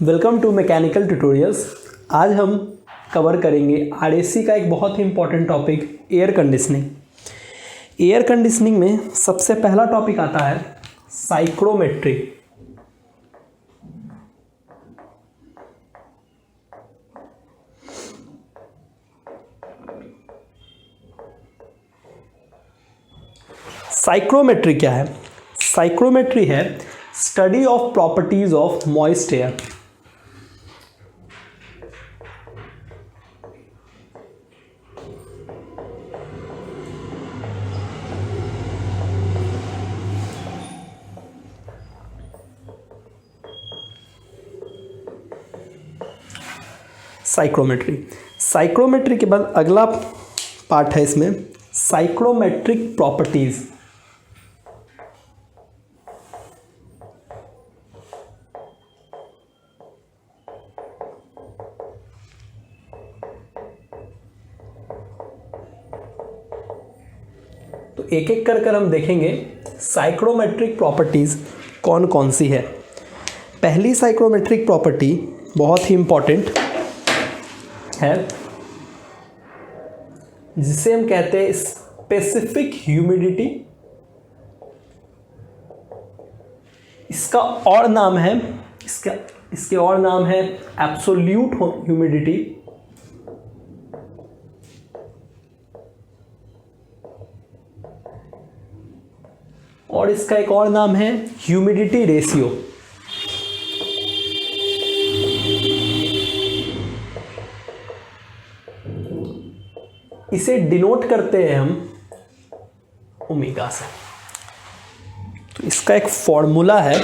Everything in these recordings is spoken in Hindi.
Welcome to mechanical tutorials. आज हम कवर करेंगे आरएसी का एक बहुत ही important topic air conditioning. Air conditioning में सबसे पहला टॉपिक आता है साइक्रोमेट्री। साइक्रोमेट्री क्या है? साइक्रोमेट्री है study of properties of moist air. Psychrometry के बाद अगला पार्ट है इसमें साइक्रोमेट्रिक प्रॉपर्टीज। तो एक एक कर हम देखेंगे साइक्रोमेट्रिक प्रॉपर्टीज कौन कौन सी है। पहली साइक्रोमेट्रिक प्रॉपर्टी बहुत ही इंपॉर्टेंट है जिसे हम कहते हैं स्पेसिफिक ह्यूमिडिटी। इसका और नाम है इसके और नाम है एब्सोल्यूट ह्यूमिडिटी। और इसका एक और नाम है ह्यूमिडिटी रेशियो। इसे डिनोट करते हैं हम ओमेगा से। तो इसका एक फॉर्मूला है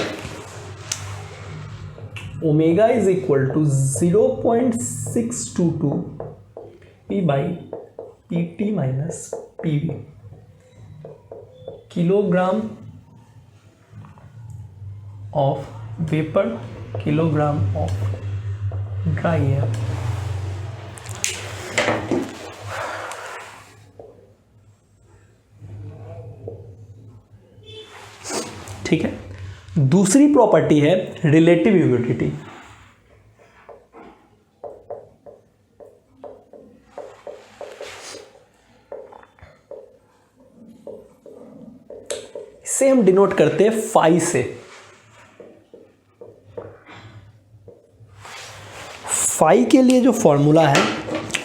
omega is equal to 0.622 p by p t minus p v kilogram of vapour kilogram of dry air. ठीक है। दूसरी प्रॉपर्टी है रिलेटिव ह्यूमिडिटी। इसे हम डिनोट करते हैं फाई से। फाई के लिए जो फॉर्मूला है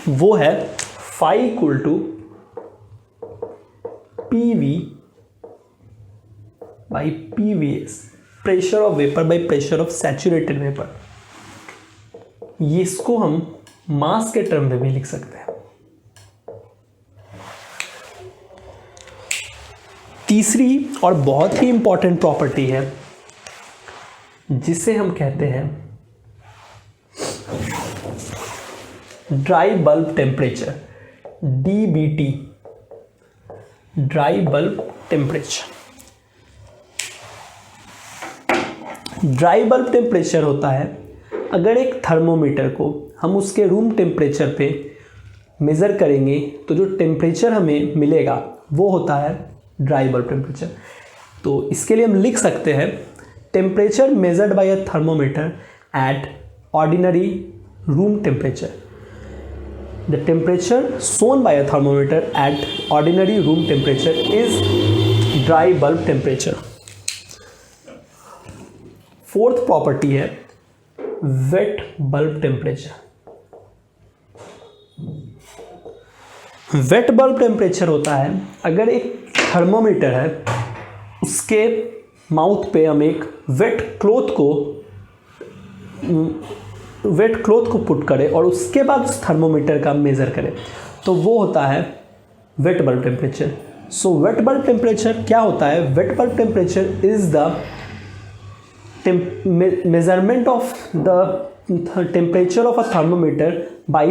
वो है phi equal to p v by p v s, pressure of vapour by pressure of saturated vapour. इसको हम मास के टर्म में भी लिख सकते हैं। तीसरी और बहुत ही इंपॉर्टेंट प्रॉपर्टी है जिसे हम कहते हैं dry bulb temperature, DBT, dry bulb temperature. Dry bulb temperature होता है अगर एक थर्मोमीटर को हम उसके रूम टेम्परेचर पे मेज़र करेंगे तो जो टेम्परेचर हमें मिलेगा वो होता है ड्राई बल्ब टेम्परेचर। तो इसके लिए हम लिख सकते हैं temperature measured by a thermometer at ordinary room temperature. The temperature shown by a thermometer at ordinary room temperature is dry bulb temperature. Fourth property है wet bulb temperature. Wet bulb temperature होता है अगर एक थर्मोमीटर है उसके माउथ पे हम एक वेट क्लॉथ को पुट करें और उसके बाद उस थर्मोमीटर का मेज़र करें तो वो होता है वेट बल्ब टेम्परेचर। सो वेट बल्ब टेम्परेचर क्या होता है? Wet bulb temperature is the measurement of the temperature of a thermometer by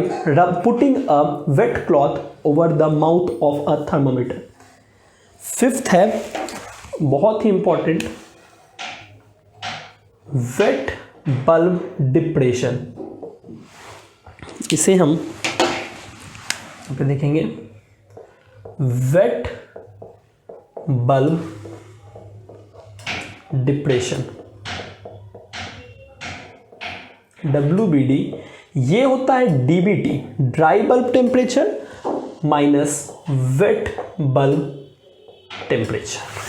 putting a wet cloth over the mouth of a thermometer. Fifth है बहुत ही इंपॉर्टेंट वेट बल्ब डिप्रेशन। इसे हम यहाँ पे देखेंगे वेट बल्ब डिप्रेशन। WBD, ये होता है DBT, dry bulb temperature minus weight bulb temperature.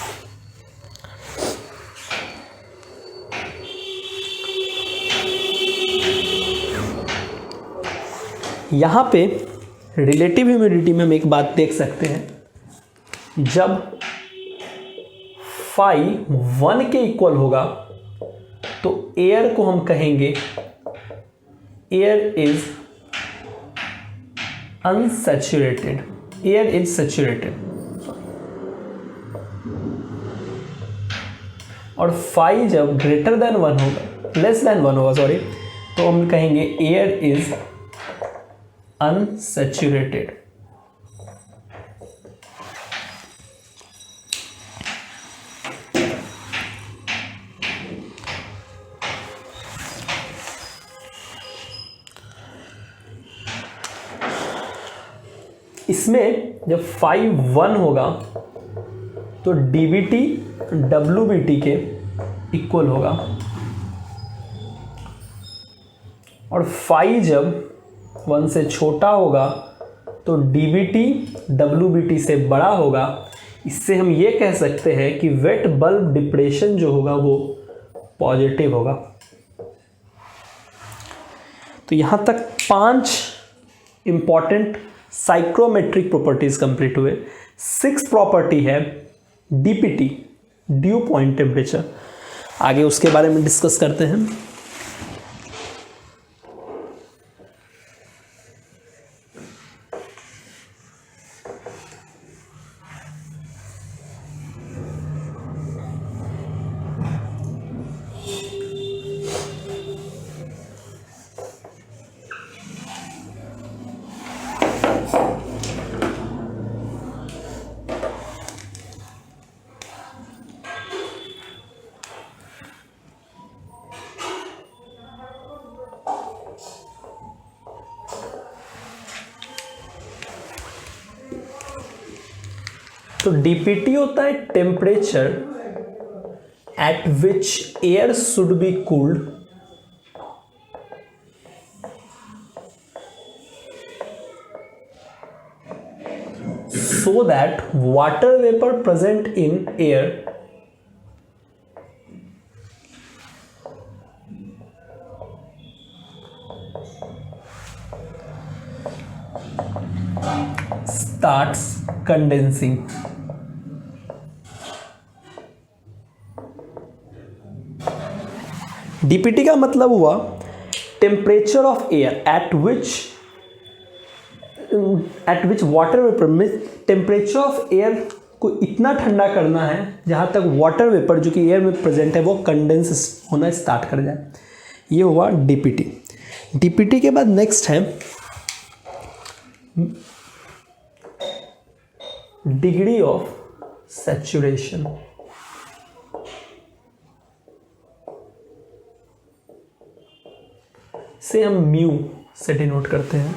यहाँ पे रिलेटिव ह्यूमिडिटी में हम एक बात देख सकते हैं, जब फाई 1 के इक्वल होगा तो एयर को हम कहेंगे air is unsaturated, air is saturated. और फाई जब ग्रेटर देन 1 होगा, लेस देन 1 होगा सॉरी, तो हम कहेंगे एयर इज अनसैचुरेटेड। इसमें जब फाई 1 होगा तो DBT WBT के इक्वल होगा, और फाई जब 1 से छोटा होगा तो DBT WBT से बड़ा होगा। इससे हम ये कह सकते हैं कि वेट बल्ब डिप्रेशन जो होगा वो पॉजिटिव होगा। तो यहाँ तक 5 इंपॉर्टेंट साइक्रोमेट्रिक प्रॉपर्टीज कंप्लीट हुए। 6th प्रॉपर्टी है DPT, ड्यू पॉइंट टेम्परेचर। आगे उसके बारे में डिस्कस करते हैं। तो DPT होता है temperature at which air should be cooled so that water vapor present in air starts condensing. DPT का मतलब हुआ temperature of air at which water vapour में टेम्परेचर ऑफ एयर को इतना ठंडा करना है जहाँ तक वाटर वेपर जो कि एयर में प्रेजेंट है वो कंडेंस होना स्टार्ट कर जाए। ये हुआ DPT। DPT के बाद नेक्स्ट है डिग्री ऑफ सैचुरेशन। से हम म्यू से डिनोट करते हैं।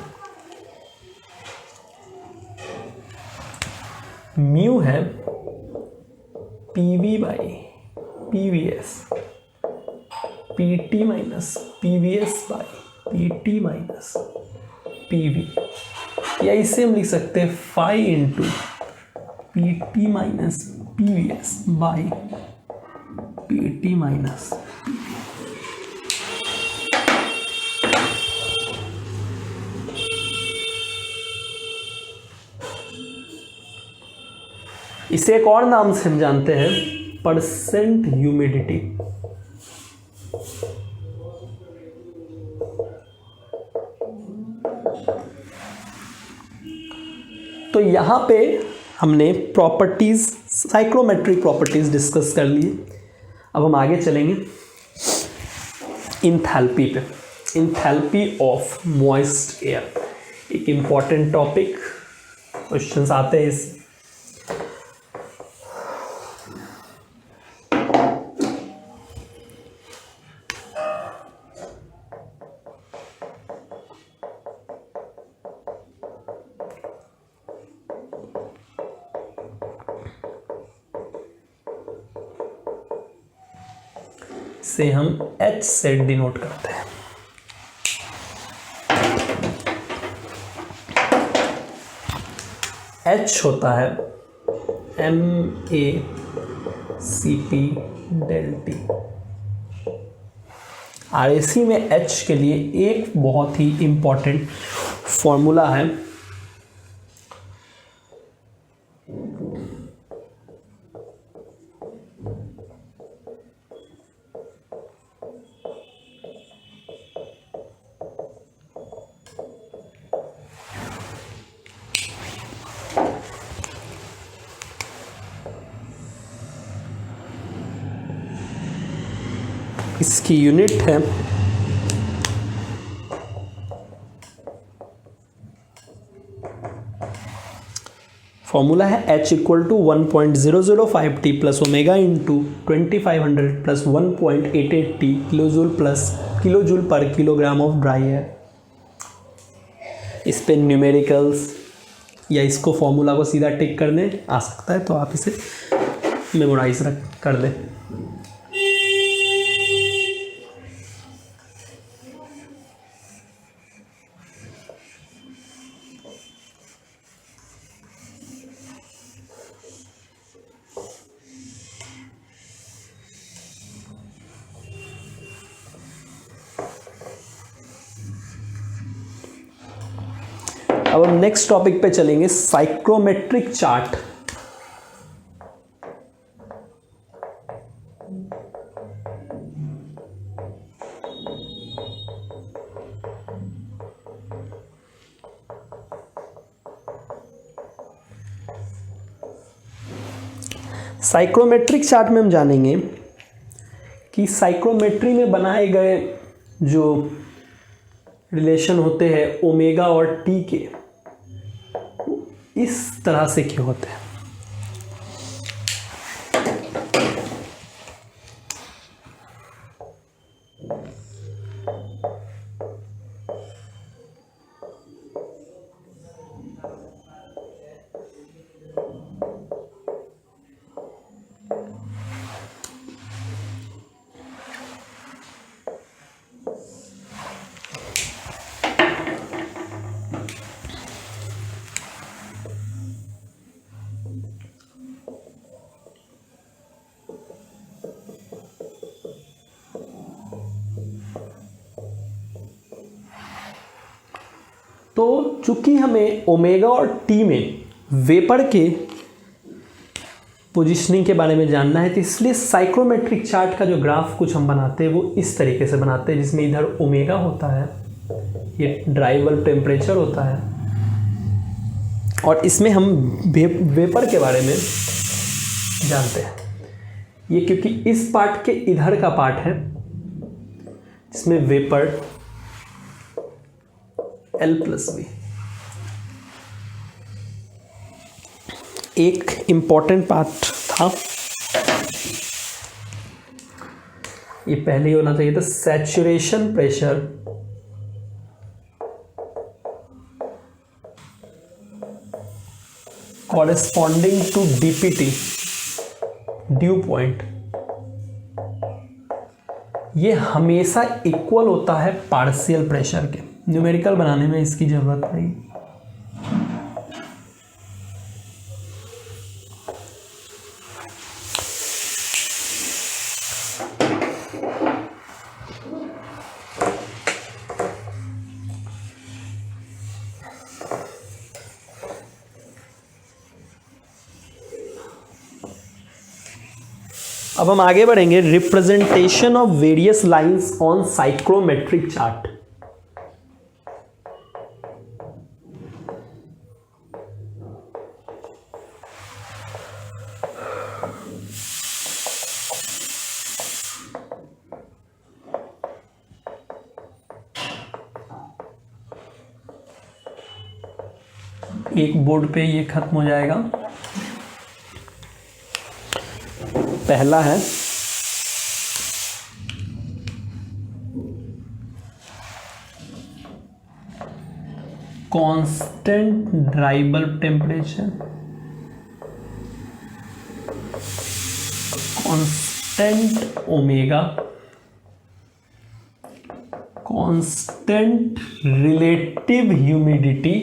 म्यू है PV by PVS, PT minus PVS by PT minus PV, या इसे हम लिख सकते हैं phi into PT minus PVS by PT minus PV। इसे एक और नाम से हम जानते हैं परसेंट ह्यूमिडिटी। तो यहां पे हमने प्रॉपर्टीज, साइक्रोमेट्रिक प्रॉपर्टीज डिस्कस कर लिए। अब हम आगे चलेंगे इंथैल्पी पे। इंथैल्पी ऑफ मॉइस्ट एयर एक इंपॉर्टेंट टॉपिक, क्वेश्चंस आते हैं इस। से हम H से डिनोट करते हैं। H होता है MACP ΔT। RAC में H के लिए एक बहुत ही इम्पॉर्टेंट फॉर्मूला है, इसकी यूनिट है फॉर्मूला है H equal to 1.005T plus omega into 2500 plus 1.88T kilojoule per kilogram of dry air. इस पे न्यूमेरिकल्स या इसको फॉर्मूला को सीधा टिक करने आ सकता है, तो आप इसे मेमोराइज कर लें। अब हम नेक्स्ट टॉपिक पे चलेंगे, साइक्रोमेट्रिक चार्ट। साइक्रोमेट्रिक चार्ट में हम जानेंगे कि साइक्रोमेट्री में बनाए गए जो रिलेशन होते हैं ओमेगा और टी के, इस तरह से क्यों होते हैं। तो चूंकि हमें ओमेगा और टी में वेपर के पोजीशनिंग के बारे में जानना है, तो इसलिए साइक्रोमेट्रिक चार्ट का जो ग्राफ कुछ हम बनाते हैं वो इस तरीके से बनाते हैं, जिसमें इधर ओमेगा होता है, ये ड्राई बल्ब टेम्परेचर होता है, और इसमें हम वेपर के बारे में जानते हैं। ये क्योंकि इस पार्ट के इधर का पार्ट है जिसमें वेपर L+V। एक इम्पॉर्टेंट पार्ट था, ये पहले ही होना चाहिए था, saturation pressure corresponding to DPT, dew point, ये हमेशा इक्वल होता है पार्शियल प्रेशर के। न्यूमेरिकल बनाने में इसकी जरूरत नहीं। अब हम आगे बढ़ेंगे, representation of various lines on psychrometric chart. एक बोर्ड पे ये खत्म हो जाएगा। पहला है constant dry bulb temperature, constant omega, constant relative humidity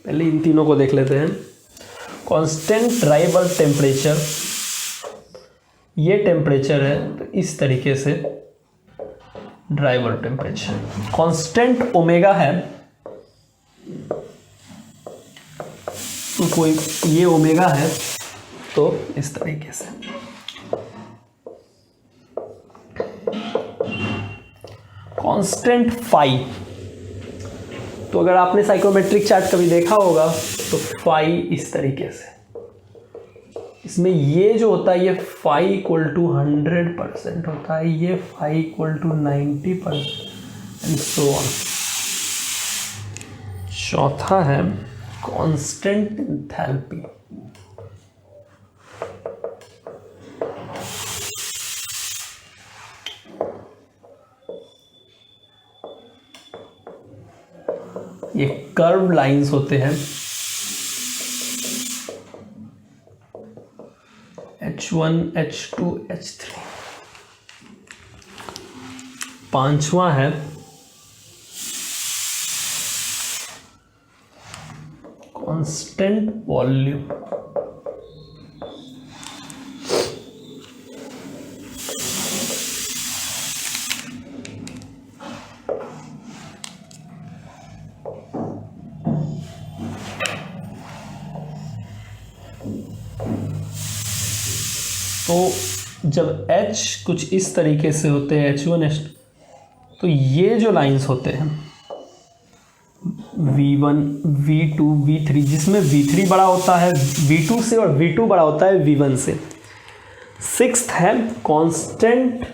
पहले इन तीनों को देख लेते हैं। कांस्टेंट ड्राई बल्ब टेम्परेचर, ये टेम्परेचर है तो इस तरीके से dry bulb temperature. Constant omega है तो कोई ये ओमेगा है तो इस तरीके से। कांस्टेंट फाई, तो अगर आपने साइक्रोमेट्रिक चार्ट कभी देखा होगा तो फाई इस तरीके से, इसमें ये जो होता है ये फाई इक्वल टू 100% होता है, ये phi equal to 90% and so on. चौथा है कांस्टेंट एंथैल्पी। ये कर्व लाइंस होते हैं, H1 H2 H3। पांचवा है कांस्टेंट वॉल्यूम। तो जब H कुछ इस तरीके से होते हैं H1 H2, तो ये जो लाइंस होते हैं V1 V2 V3, जिसमें V3 बड़ा होता है V2 से और V2 बड़ा होता है V1 से। सिक्स्थ है कांस्टेंट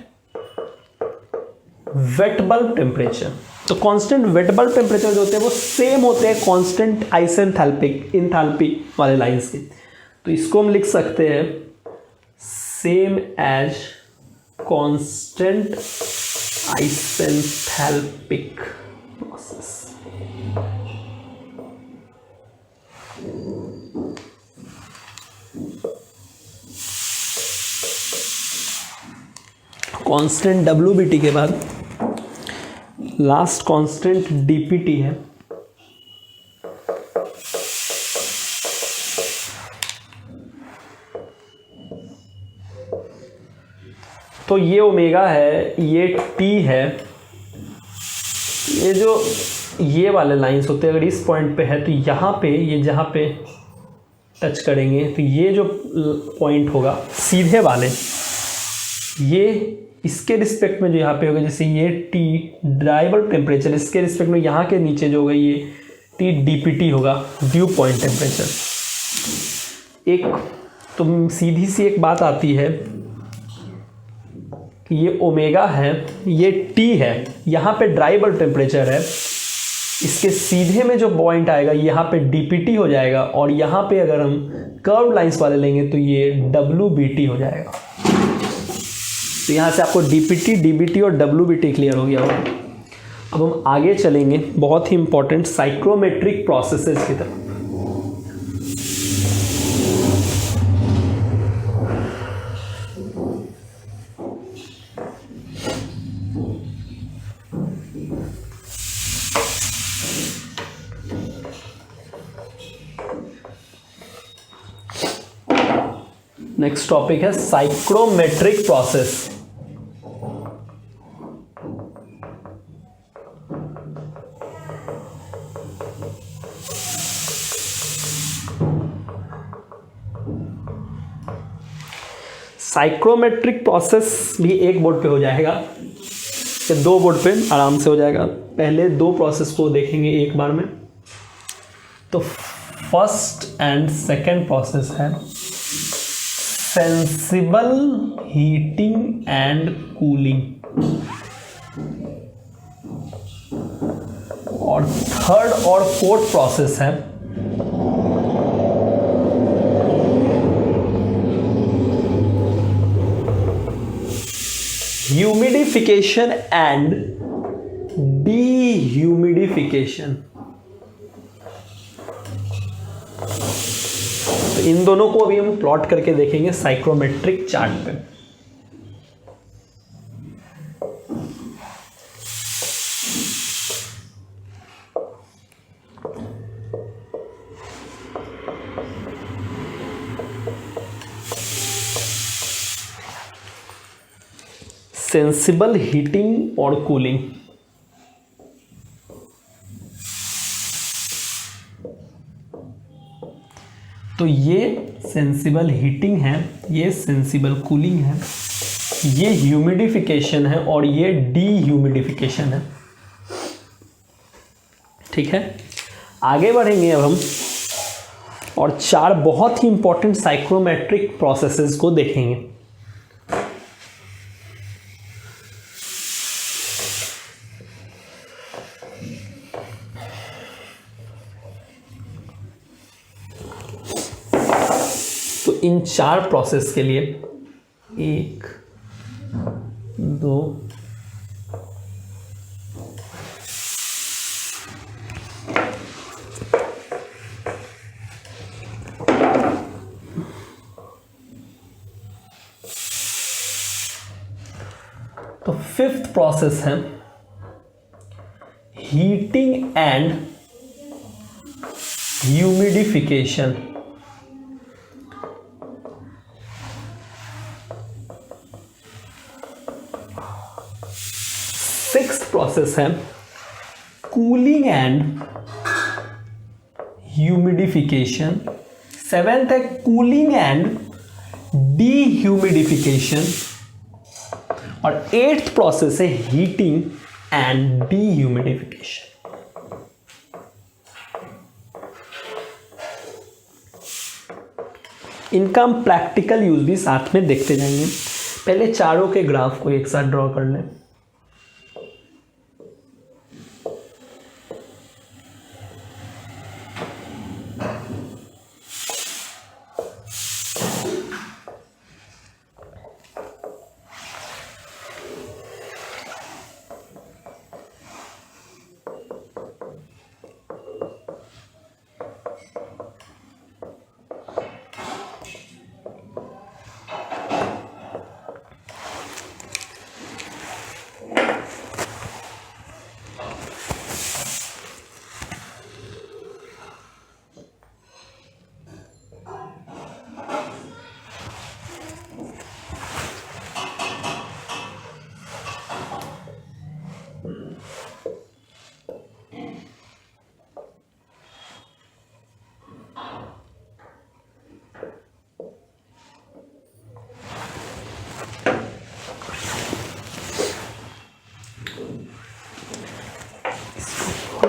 वेट बल्ब टेम्परेचर। तो कांस्टेंट वेट बल्ब टेम्परेचर जो होते हैं वो सेम होते हैं कांस्टेंट आइसेंथैल्पिक इंथैल्पी वाले लाइंस के। तो इसको हम लिख सकते हैं same as constant isenthalpic process. Constant WBT के बाद लास्ट कांस्टेंट DPT है। तो ये ओमेगा है, ये T है, ये जो ये वाले लाइंस होते हैं अगर इस पॉइंट पे है तो यहाँ पे ये जहाँ पे टच करेंगे तो ये जो पॉइंट होगा सीधे वाले, ये इसके रिस्पेक्ट में जो यहाँ पे होगा, जैसे ये T ड्राई बल्ब टेम्परेचर, इसके रिस्पेक्ट में यहाँ के नीचे जो होगा ये T DPT होगा, ड्यू पॉइंट टेम्परेचर। एक तो सीधी सी एक बात आती है कि ये ओमेगा है, ये T है, यहाँ पे ड्राई बल्ब टेम्परेचर है, इसके सीधे में जो पॉइंट आएगा यहाँ पे DPT हो जाएगा, और यहाँ पे अगर हम कर्व लाइंस वाले लेंगे तो ये WBT हो जाएगा। तो यहाँ से आपको DPT, DBT और WBT क्लियर हो गया होगा। अब हम आगे चलेंगे बहुत ही इंपॉर्टेंट साइक्रोमेट्रिक प्रोसेसेस की तरफ। नेक्स्ट टॉपिक है साइक्रोमेट्रिक प्रोसेस। साइक्रोमेट्रिक प्रोसेस भी एक बोर्ड पे हो जाएगा या दो बोर्ड पे आराम से हो जाएगा। पहले दो प्रोसेस को देखेंगे एक बार में। तो फर्स्ट एंड सेकंड प्रोसेस है सेंसिबल हीटिंग एंड कूलिंग, और थर्ड और फोर्थ प्रोसेस है ह्यूमिडिफिकेशन एंड डीह्यूमिडिफिकेशन। तो इन दोनों को अभी हम प्लॉट करके देखेंगे साइक्रोमेट्रिक चार्ट पे। सेंसिबल हीटिंग और कूलिंग। तो ये सेंसिबल हीटिंग है, ये सेंसिबल कूलिंग है, ये ह्यूमिडिफिकेशन है और ये डीह्यूमिडिफिकेशन है। ठीक है, आगे बढ़ेंगे अब हम और 4 बहुत ही इंपॉर्टेंट साइक्रोमेट्रिक प्रोसेसेस को देखेंगे। तो इन 4 प्रोसेस के लिए 1 2 तो 5th प्रोसेस है heating and humidification. Sixth process है कूलिंग एंड ह्यूमिडिफिकेशन। 7th है कूलिंग एंड डीह्यूमिडिफिकेशन और 8th प्रोसेस है हीटिंग एंड डीह्यूमिडिफिकेशन। इनका हम प्रैक्टिकल यूज भी साथ में देखते जाएंगे। पहले चारों के ग्राफ को एक साथ ड्रॉ कर लें।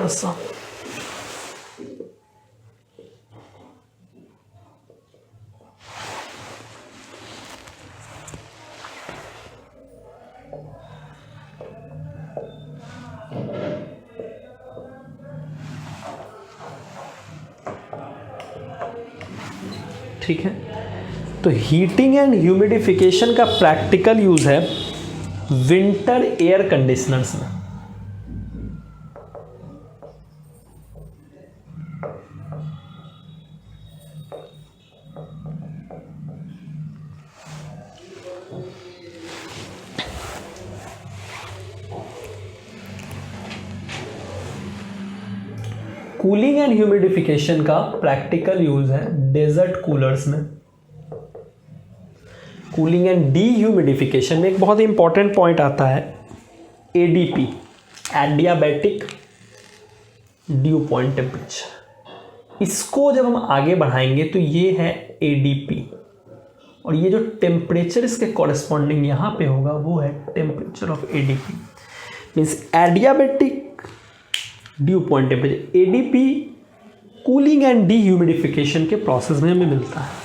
सा ठीक है, तो हीटिंग एंड ह्यूमिडिफिकेशन का प्रैक्टिकल यूज है विंटर एयर कंडीशनर्स में। कूलिंग एंड ह्यूमिडिफिकेशन का प्रैक्टिकल यूज है डेजर्ट कूलर्स में। कूलिंग एंड डीह्यूमिडिफिकेशन में एक बहुत ही इंपॉर्टेंट पॉइंट आता है ADP, adiabatic due point temperature. इसको जब हम आगे बढ़ाएंगे तो ये है एडीपी और ये जो टेम्परेचर इसके कॉरेस्पॉन्डिंग यहाँ पे होगा वो है temperature of ADP, means adiabatic due point temperature. ADP cooling and dehumidification के प्रोसेस में हमें मिलता है।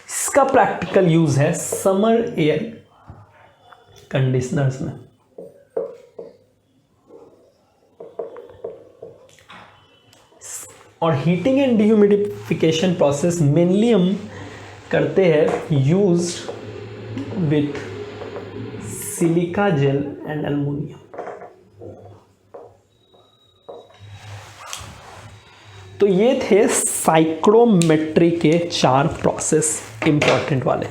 इसका प्रैक्टिकल यूज है समर एयर कंडीशनर्स में। और heating and dehumidification process mainly हम करते हैं used with silica gel and aluminium. तो ये थे साइक्रोमेट्री के 4 प्रोसेस इंपॉर्टेंट वाले।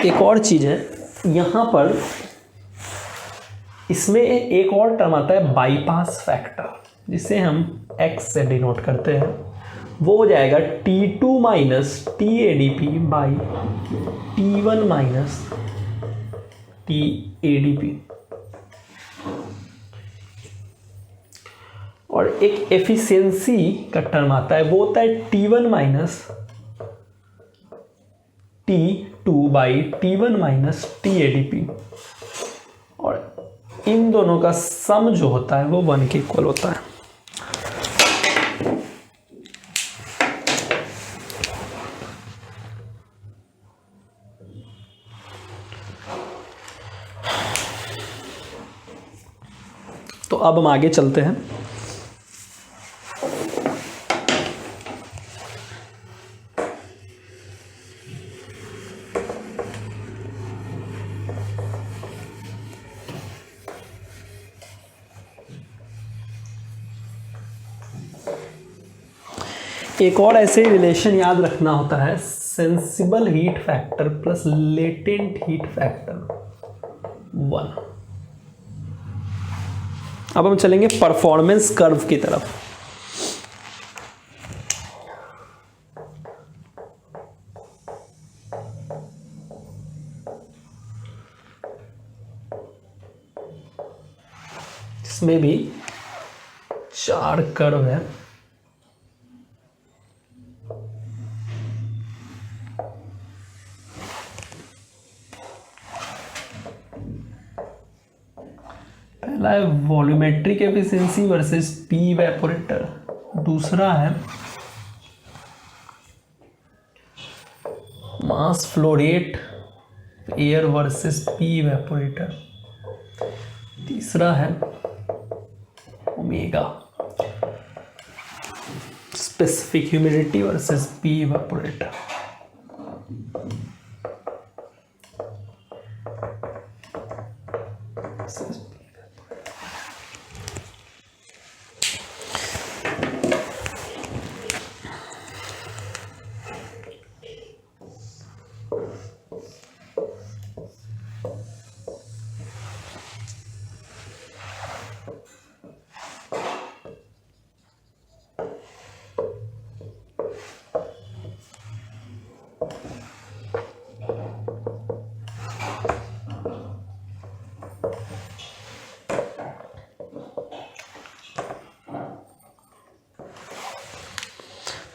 एक और चीज है यहां पर, इसमें एक और टर्म आता है बाईपास फैक्टर, जिसे हम x से डिनोट करते हैं। वो हो जाएगा T2 minus TADP by T1 minus TADP। और एक एफिशिएंसी का टर्म आता है, वो होता है T1 minus T2 by T1 minus TADP। और इन दोनों का सम जो होता है वो 1 के इक्वल होता है। तो अब हम आगे चलते हैं। एक और ऐसे रिलेशन याद रखना होता है, sensible heat factor plus latent heat factor 1। अब हम चलेंगे परफॉर्मेंस कर्व की तरफ। इसमें भी 4 कर्व है। पहला है volumetric efficiency versus P evaporator, दूसरा है mass flow rate air versus P evaporator, तीसरा है omega specific humidity versus P evaporator.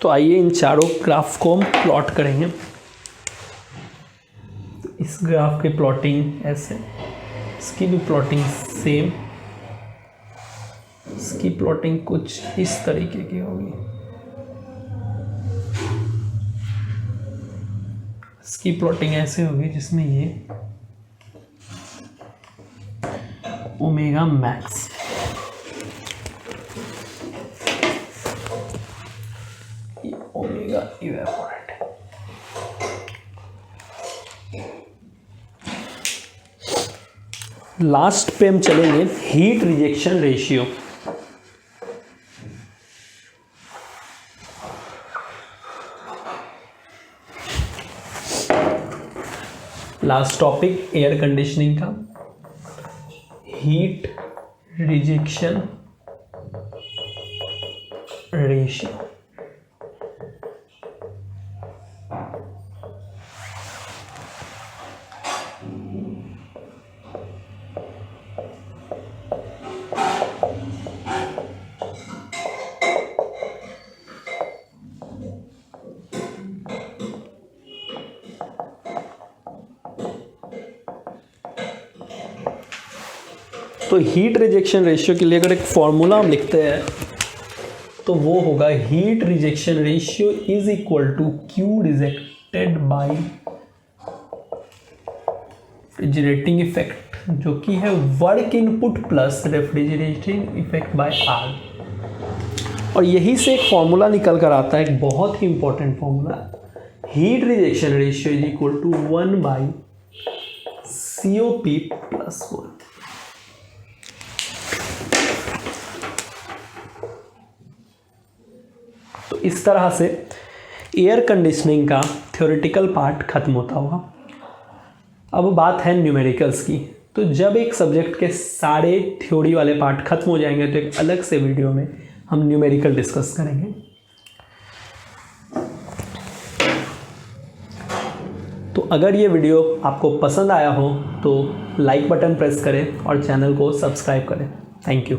तो आइए इन चारों ग्राफ को हम प्लॉट करेंगे। तो इस ग्राफ की प्लॉटिंग ऐसे, इसकी भी प्लॉटिंग सेम, इसकी प्लॉटिंग कुछ इस तरीके की होगी, इसकी प्लॉटिंग ऐसे होगी जिसमें ये omega max, omega evaporate. Last पे हम चलेंगे heat rejection ratio. Last topic air conditioning का, हीट रिजेक्शन रेशियो। तो हीट रिजेक्शन रेशियो के लिए अगर एक फॉर्मूला हम लिखते हैं तो वो होगा heat rejection ratio is equal to q rejected by refrigerating effect, जो कि है work input plus refrigerating effect by r. और यही से एक फॉर्मूला निकल कर आता है, एक बहुत ही important formula, heat rejection ratio is equal to 1 by COP plus 1। तो इस तरह से एयर कंडीशनिंग का थ्योरेटिकल पार्ट खत्म होता होगा। अब बात है न्यूमेरिकल्स की। तो जब एक सब्जेक्ट के सारे थ्योरी वाले पार्ट खत्म हो जाएंगे तो एक अलग से वीडियो में हम न्यूमेरिकल डिस्कस करेंगे। अगर ये वीडियो आपको पसंद आया हो तो लाइक बटन प्रेस करें और चैनल को सब्सक्राइब करें। Thank you.